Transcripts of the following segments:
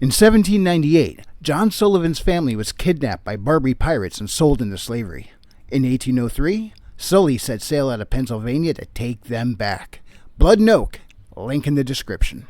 In 1798, John Sullivan's family was kidnapped by Barbary pirates and sold into slavery. In 1803, Sully set sail out of Pennsylvania to take them back. Blood and Oak, link in the description.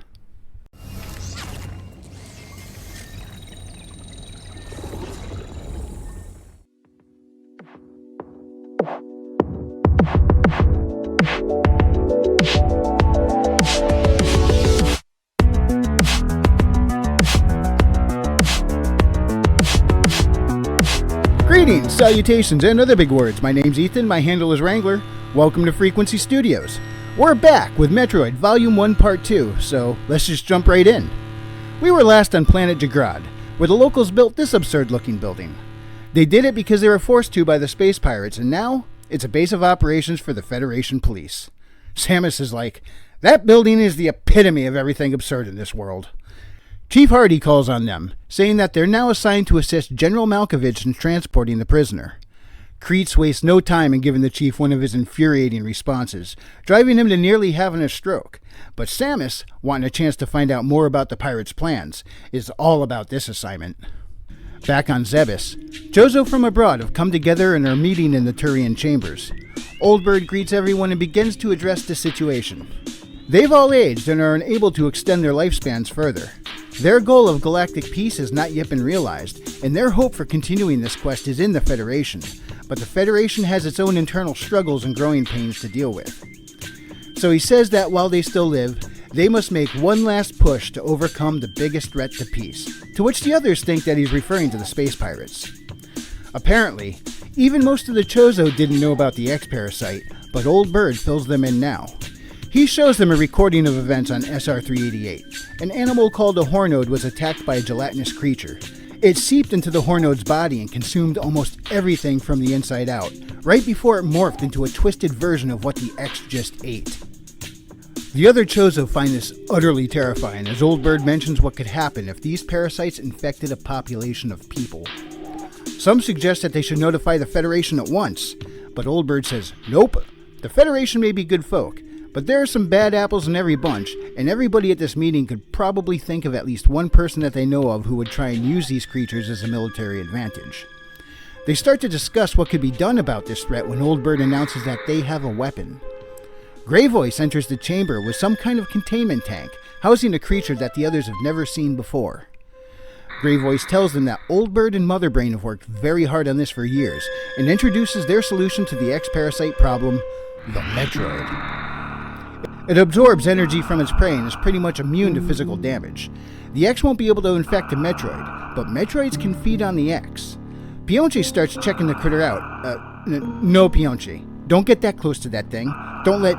Greetings, salutations, and other big words. My name's Ethan, my handle is Wrangler. Welcome to Frequency Studios. We're back with Metroid Volume 1 Part 2, so let's just jump right in. We were last on planet Ch6, where the locals built this absurd-looking building. They did it because they were forced to by the space pirates, and now it's a base of operations for the Federation Police. Samus is like, that building is the epitome of everything absurd in this world. Chief Hardy calls on them, saying that they're now assigned to assist General Malkovich in transporting the prisoner. Kreitz wastes no time in giving the chief one of his infuriating responses, driving him to nearly having a stroke. But Samus, wanting a chance to find out more about the pirates' plans, is all about this assignment. Back on Zebes, Chozo from abroad have come together and are meeting in the Turian chambers. Old Bird greets everyone and begins to address the situation. They've all aged and are unable to extend their lifespans further. Their goal of galactic peace has not yet been realized, and their hope for continuing this quest is in the Federation, but the Federation has its own internal struggles and growing pains to deal with. So he says that while they still live, they must make one last push to overcome the biggest threat to peace, to which the others think that he's referring to the space pirates. Apparently, even most of the Chozo didn't know about the X-Parasite, but Old Bird fills them in now. He shows them a recording of events on SR-388. An animal called a Hornode was attacked by a gelatinous creature. It seeped into the Hornode's body and consumed almost everything from the inside out, right before it morphed into a twisted version of what the X just ate. The other Chozo find this utterly terrifying, as Old Bird mentions what could happen if these parasites infected a population of people. Some suggest that they should notify the Federation at once, but Old Bird says, nope, the Federation may be good folk, but there are some bad apples in every bunch, and everybody at this meeting could probably think of at least one person that they know of who would try and use these creatures as a military advantage. They start to discuss what could be done about this threat when Old Bird announces that they have a weapon. Grey Voice enters the chamber with some kind of containment tank, housing a creature that the others have never seen before. Grey Voice tells them that Old Bird and Mother Brain have worked very hard on this for years, and introduces their solution to the X-Parasite problem, the Metroid. It absorbs energy from its prey and is pretty much immune to physical damage. The X won't be able to infect a Metroid, but Metroids can feed on the X. Pionchi starts checking the critter out. No, Pionchi. Don't get that close to that thing. Don't let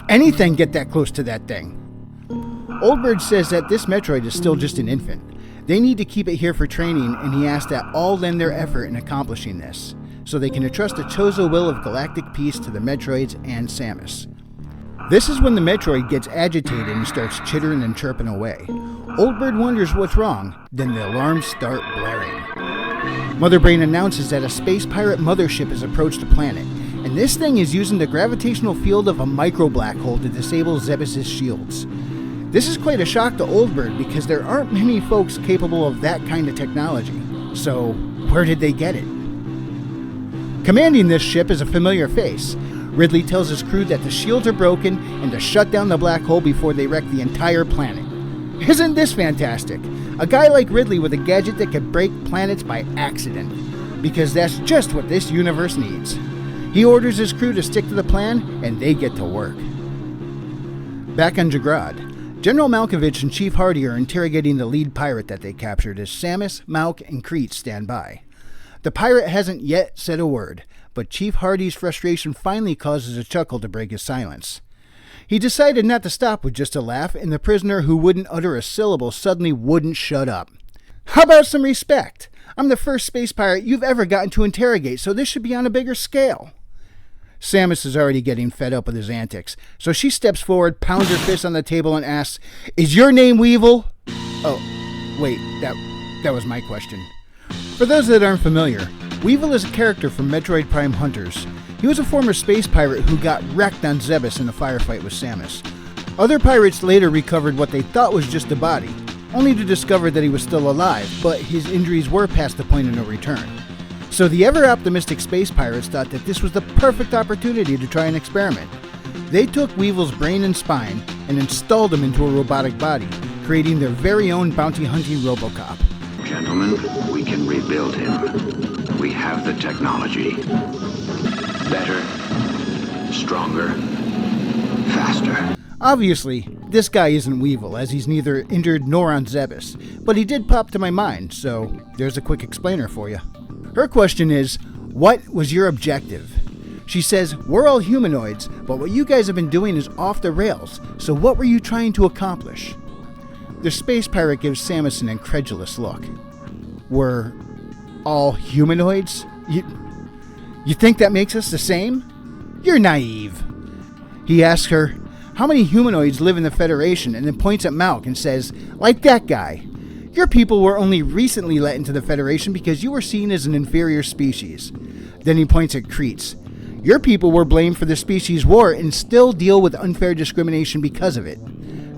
anything get that close to that thing. Old Bird says that this Metroid is still just an infant. They need to keep it here for training, and he asks that all lend their effort in accomplishing this, so they can entrust the Chozo will of galactic peace to the Metroids and Samus. This is when the Metroid gets agitated and starts chittering and chirping away. Old Bird wonders what's wrong, then the alarms start blaring. Mother Brain announces that a space pirate mothership has approached the planet, and this thing is using the gravitational field of a micro-black hole to disable Zebes' shields. This is quite a shock to Old Bird because there aren't many folks capable of that kind of technology. So, where did they get it? Commanding this ship is a familiar face. Ridley tells his crew that the shields are broken and to shut down the black hole before they wreck the entire planet. Isn't this fantastic? A guy like Ridley with a gadget that could break planets by accident. Because that's just what this universe needs. He orders his crew to stick to the plan, and they get to work. Back on Ch6, General Malkovich and Chief Hardy are interrogating the lead pirate that they captured as Samus, Malk, and Kreitz stand by. The pirate hasn't yet said a word, but Chief Hardy's frustration finally causes a chuckle to break his silence. He decided not to stop with just a laugh, and the prisoner who wouldn't utter a syllable suddenly wouldn't shut up. How about some respect? I'm the first space pirate you've ever gotten to interrogate, so this should be on a bigger scale. Samus is already getting fed up with his antics, so she steps forward, pounds her fist on the table, and asks, "Is your name Weevil?" Oh, wait, that was my question. For those that aren't familiar, Weevil is a character from Metroid Prime Hunters. He was a former space pirate who got wrecked on Zebes in a firefight with Samus. Other pirates later recovered what they thought was just a body, only to discover that he was still alive, but his injuries were past the point of no return. So the ever-optimistic space pirates thought that this was the perfect opportunity to try an experiment. They took Weevil's brain and spine and installed him into a robotic body, creating their very own bounty-hunting Robocop. Gentlemen, we can rebuild him. We have the technology. Better, stronger, faster. Obviously, this guy isn't Weevil, as he's neither injured nor on Zebes, but he did pop to my mind, so there's a quick explainer for you. Her question is, what was your objective? She says, we're all humanoids, but what you guys have been doing is off the rails, so what were you trying to accomplish? The space pirate gives Samus an incredulous look. We're all humanoids? You think that makes us the same? You're naive. He asks her, how many humanoids live in the Federation, and then points at Malk and says, like that guy. Your people were only recently let into the Federation because you were seen as an inferior species. Then he points at Kreets. Your people were blamed for the species war and still deal with unfair discrimination because of it.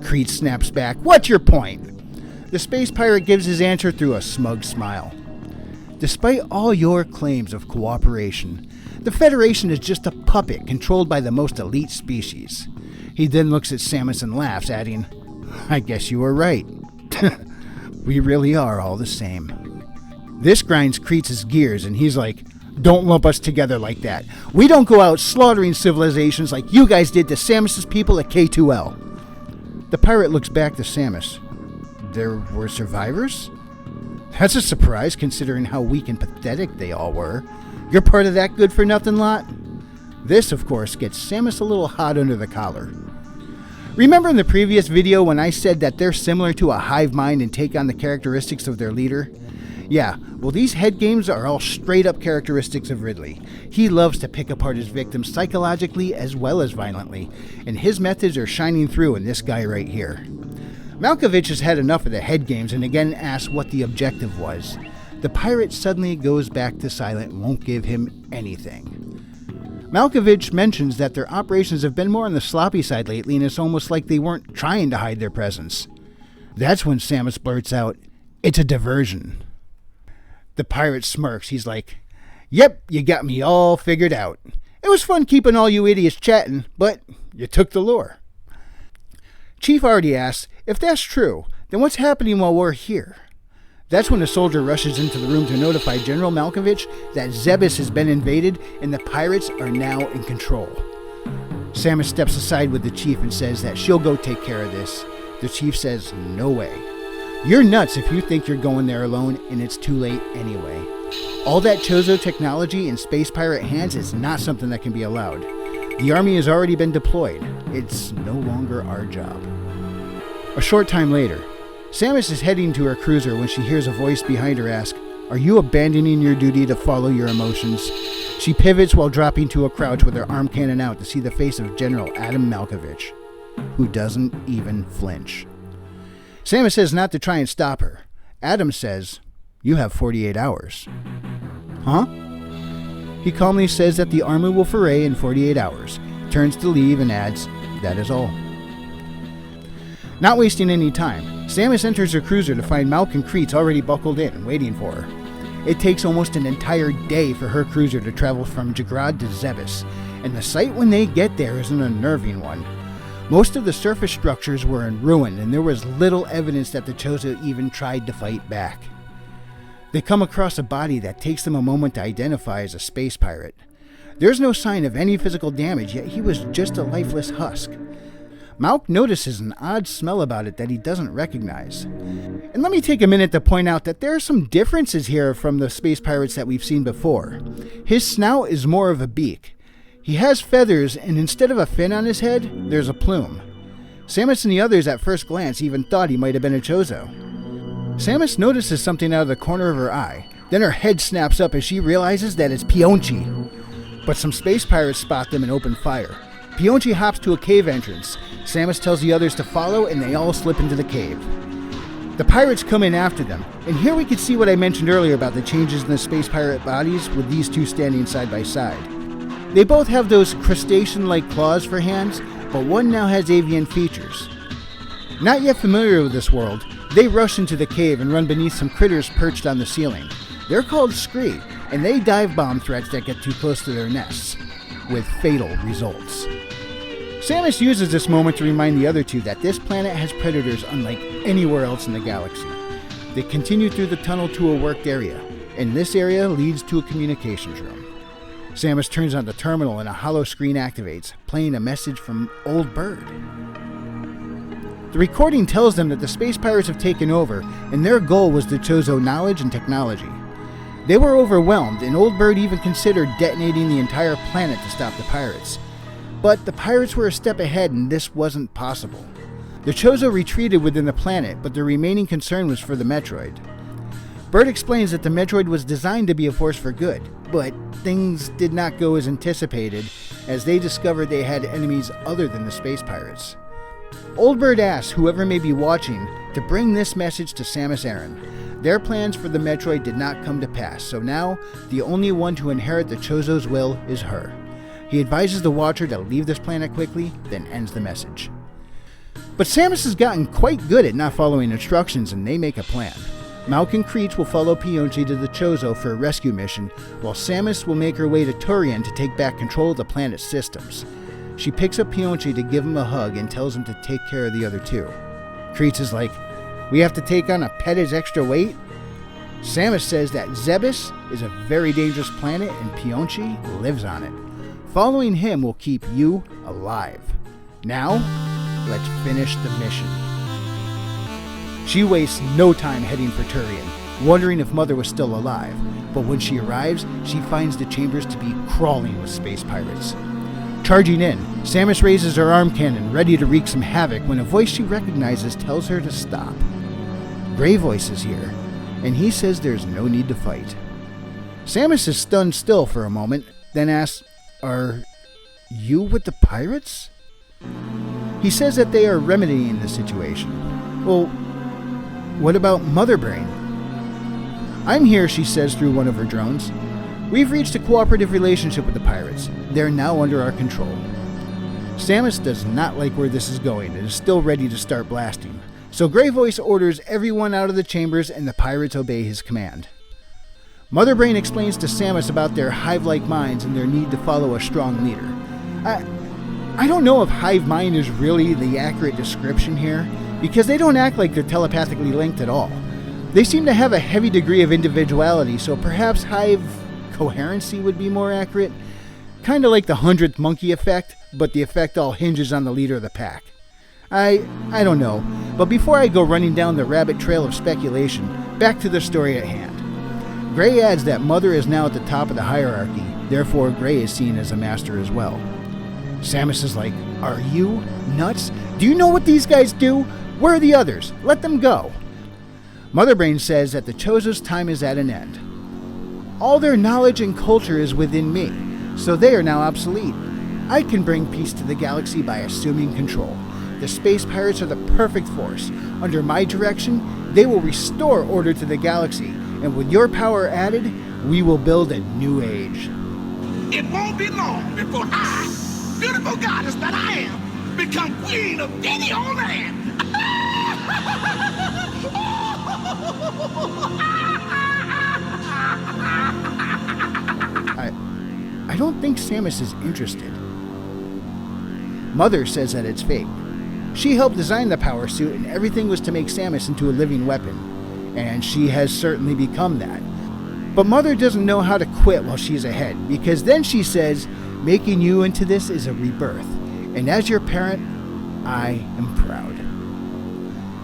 Kreets snaps back, what's your point? The space pirate gives his answer through a smug smile. Despite all your claims of cooperation, the Federation is just a puppet controlled by the most elite species. He then looks at Samus and laughs, adding, I guess you were right. We really are all the same. This grinds Kreets' gears, and he's like, don't lump us together like that. We don't go out slaughtering civilizations like you guys did to Samus' people at K2L. The pirate looks back to Samus. There were survivors? That's a surprise, considering how weak and pathetic they all were. You're part of that good-for-nothing lot? This, of course, gets Samus a little hot under the collar. Remember in the previous video when I said that they're similar to a hive mind and take on the characteristics of their leader? Yeah, well, these head games are all straight-up characteristics of Ridley. He loves to pick apart his victims psychologically as well as violently, and his methods are shining through in this guy right here. Malkovich has had enough of the head games and again asks what the objective was. The pirate suddenly goes back to silent and won't give him anything. Malkovich mentions that their operations have been more on the sloppy side lately, and it's almost like they weren't trying to hide their presence. That's when Samus blurts out, it's a diversion. The pirate smirks. He's like, yep, you got me all figured out. It was fun keeping all you idiots chatting, but you took the lure. Chief already asks, if that's true, then what's happening while we're here? That's when a soldier rushes into the room to notify General Malkovich that Zebes has been invaded and the pirates are now in control. Samus steps aside with the chief and says that she'll go take care of this. The chief says, no way. You're nuts if you think you're going there alone, and it's too late anyway. All that Chozo technology in space pirate hands is not something that can be allowed. The army has already been deployed. It's no longer our job. A short time later, Samus is heading to her cruiser when she hears a voice behind her ask, are you abandoning your duty to follow your emotions? She pivots while dropping to a crouch with her arm cannon out to see the face of General Adam Malkovich, who doesn't even flinch. Samus says not to try and stop her. Adam says, you have 48 hours. Huh? He calmly says that the army will foray in 48 hours, turns to leave and adds, that is all. Not wasting any time, Samus enters her cruiser to find Malk and Kreets already buckled in and waiting for her. It takes almost an entire day for her cruiser to travel from Jagrad to Zebes, and the sight when they get there is an unnerving one. Most of the surface structures were in ruin, and there was little evidence that the Chozo even tried to fight back. They come across a body that takes them a moment to identify as a space pirate. There's no sign of any physical damage, yet he was just a lifeless husk. Malk notices an odd smell about it that he doesn't recognize. And let me take a minute to point out that there are some differences here from the space pirates that we've seen before. His snout is more of a beak. He has feathers, and instead of a fin on his head, there's a plume. Samus and the others at first glance even thought he might have been a Chozo. Samus notices something out of the corner of her eye. Then her head snaps up as she realizes that it's Pionchi. But some space pirates spot them and open fire. Pionchi hops to a cave entrance. Samus tells the others to follow, and they all slip into the cave. The pirates come in after them, and here we can see what I mentioned earlier about the changes in the space pirate bodies with these two standing side by side. They both have those crustacean-like claws for hands, but one now has avian features. Not yet familiar with this world, They rush into the cave and run beneath some critters perched on the ceiling. They're called Scree, and they dive bomb threats that get too close to their nests, with fatal results. Samus uses this moment to remind the other two that this planet has predators unlike anywhere else in the galaxy. They continue through the tunnel to a worked area, and this area leads to a communications room. Samus turns on the terminal and a hollow screen activates, playing a message from Old Bird. The recording tells them that the space pirates have taken over, and their goal was to Chozo knowledge and technology. They were overwhelmed, and Old Bird even considered detonating the entire planet to stop the pirates. But the pirates were a step ahead, and this wasn't possible. The Chozo retreated within the planet, but their remaining concern was for the Metroid. Bird explains that the Metroid was designed to be a force for good, but things did not go as anticipated, as they discovered they had enemies other than the space pirates. Old Bird asks whoever may be watching to bring this message to Samus Aran. Their plans for the Metroid did not come to pass, so now the only one to inherit the Chozo's will is her. He advises the Watcher to leave this planet quickly, then ends the message. But Samus has gotten quite good at not following instructions, and they make a plan. Malk and Creech will follow Pionchi to the Chozo for a rescue mission, while Samus will make her way to Turian to take back control of the planet's systems. She picks up Pionchi to give him a hug and tells him to take care of the other two. Creech is like, "We have to take on a pet as extra weight?" Samus says that Zebes is a very dangerous planet and Pionchi lives on it. Following him will keep you alive. Now, let's finish the mission. She wastes no time heading for Turian, wondering if Mother was still alive, but when she arrives, she finds the chambers to be crawling with space pirates. Charging in, Samus raises her arm cannon, ready to wreak some havoc, when a voice she recognizes tells her to stop. Grey Voice is here, and he says there's no need to fight. Samus is stunned still for a moment, then asks, "Are you with the pirates?" He says that they are remedying the situation. Well, what about Mother Brain? "I'm here," she says through one of her drones. "We've reached a cooperative relationship with the pirates. They're now under our control." Samus does not like where this is going and is still ready to start blasting. So Grey Voice orders everyone out of the chambers and the pirates obey his command. Mother Brain explains to Samus about their hive-like minds and their need to follow a strong leader. I don't know if hive mind is really the accurate description here, because they don't act like they're telepathically linked at all. They seem to have a heavy degree of individuality, so perhaps hive coherency would be more accurate. Kind of like the 100th monkey effect, but the effect all hinges on the leader of the pack. I don't know, but before I go running down the rabbit trail of speculation, back to the story at hand. Grey adds that Mother is now at the top of the hierarchy, therefore Grey is seen as a master as well. Samus is like, "Are you nuts? Do you know what these guys do? Where are the others? Let them go." Mother Brain says that the Chozo's time is at an end. "All their knowledge and culture is within me, so they are now obsolete. I can bring peace to the galaxy by assuming control. The space pirates are the perfect force. Under my direction, they will restore order to the galaxy, and with your power added, we will build a new age." It won't be long before I, beautiful goddess that I am, become queen of any old land. I don't think Samus is interested. Mother says that it's fake. She helped design the power suit, and everything was to make Samus into a living weapon, and she has certainly become that. But Mother doesn't know how to quit while she's ahead, because then she says, "Making you into this is a rebirth, and as your parent, I am proud."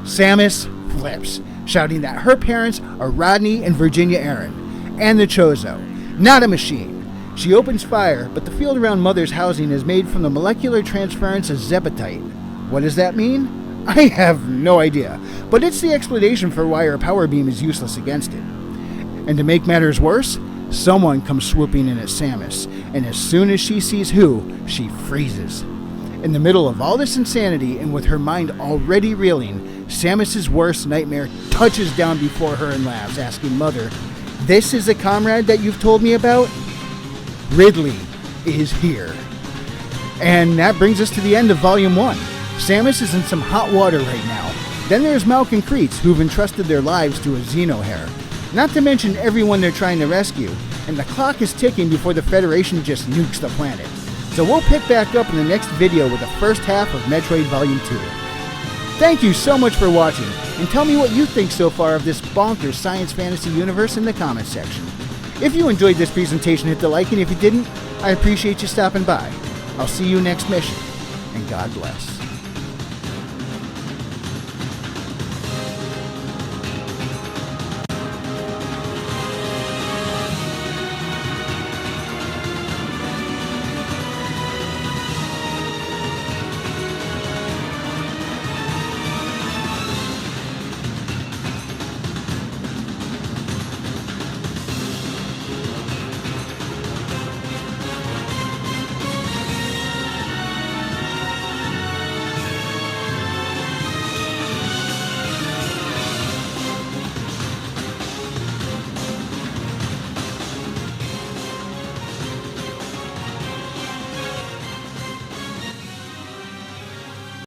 Samus flips, shouting that her parents are Rodney and Virginia Aran, and the Chozo, not a machine. She opens fire, but the field around Mother's housing is made from the molecular transference of zepatite. What does that mean? I have no idea, but it's the explanation for why her power beam is useless against it. And to make matters worse, someone comes swooping in at Samus, and as soon as she sees who, she freezes. In the middle of all this insanity, and with her mind already reeling, Samus's worst nightmare touches down before her and laughs, asking Mother, "This is the comrade that you've told me about?" Ridley is here. And that brings us to the end of Volume 1. Samus is in some hot water right now. Then there's Malk and Kreets, who've entrusted their lives to a Xenohair. Not to mention everyone they're trying to rescue, and the clock is ticking before the Federation just nukes the planet. So we'll pick back up in the next video with the first half of Metroid Volume 2. Thank you so much for watching, and tell me what you think so far of this bonkers science fantasy universe in the comments section. If you enjoyed this presentation, hit the like, and if you didn't, I appreciate you stopping by. I'll see you next mission, and God bless.